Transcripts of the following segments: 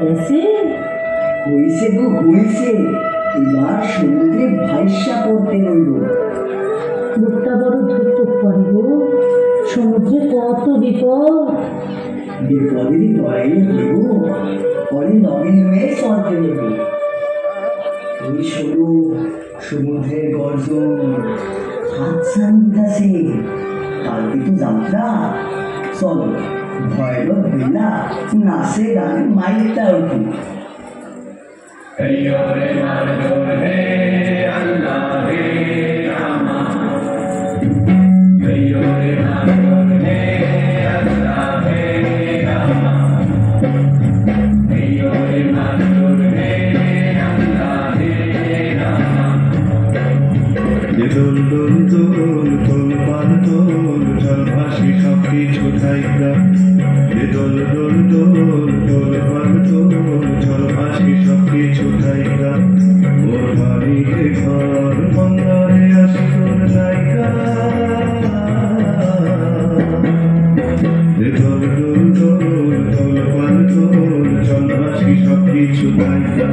গেছে? হয়েছে গো হয়েছে, এবার সমুদ্রে ভাইসা পড়তে হইল। বুকটা বড় ধুকপুক করে গো, সমুদ্রে কত বিপদ। বিপদেরই ভয়ে হইব, পরে লগে লয়ে চলতে হইব। ওই শুরু সমুদ্রের গর্জন, হাতছা নিতাছে, কালকে তো যাত্রা। চলো ভয়লোক বিনা নাচে গানে মাইকটা উঠি। দোল দোল দোল দোল পান দোল জল ভাসি সব কিছু থাইকা। দোল দোল দোল দোল পান দোল জল ভাসি সব কিছু থাইকা। ওর বাড়িতে ঘর বন্দরে আসি তোর নাইকা। দোল দোল দোল দোল পান দোল জল ভাসি সব কিছু থাইকা।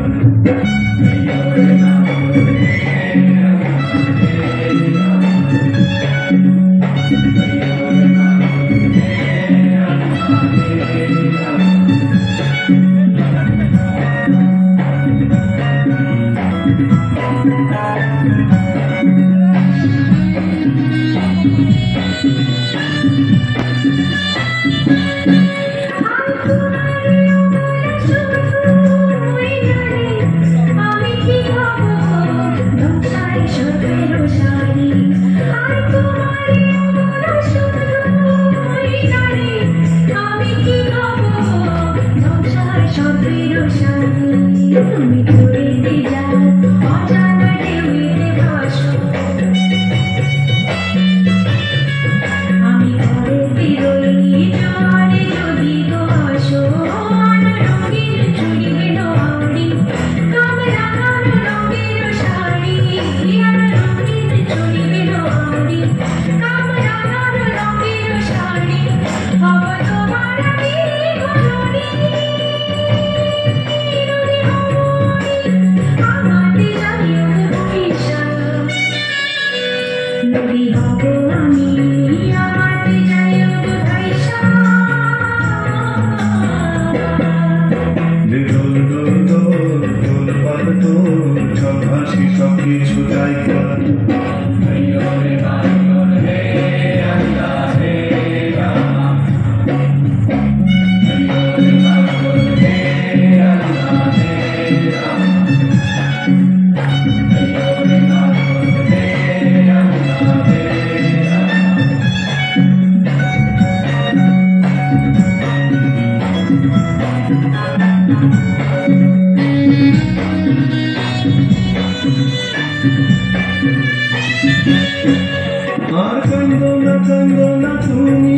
আর কান্দো না তুমি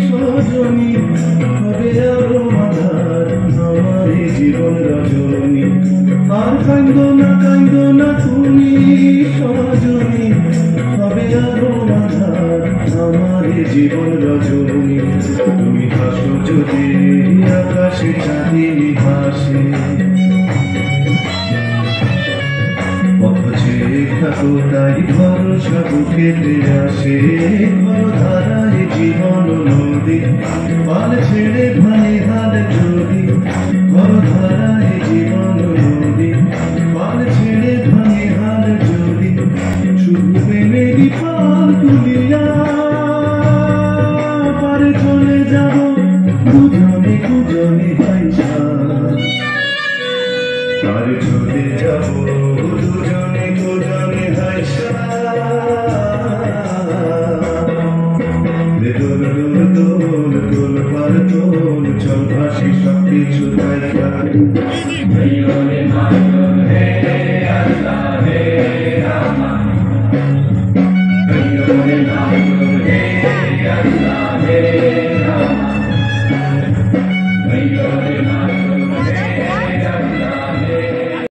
সজনী, হবে আরো আধার আমার জীবন রজনী। আর কান্দো না তুমি সজনী, হবে আরো আধার আমার জীবন রজনী। তুমি হাসো যদি আকাশে চাঁদিনী হাসে, তাই ভরসা বুকেতে আসে। ঘর ধারায় জীবন নদী, পাল ছেড়ে ভাই হাল যদি। ঘর ধারায় জীবন নদী, পাল ছেড়ে ভাই হাল যদি। শুধু প্রেমেরই পাল তুলিয়া পারে চলে যাব দুজনে দুজনে ভাইসা। পারে চলে যাব দুজনে দুজনে ভাইসা। দোল দোল দোল দোল পার দোল জল ভাসি সব কিছু থাইকা।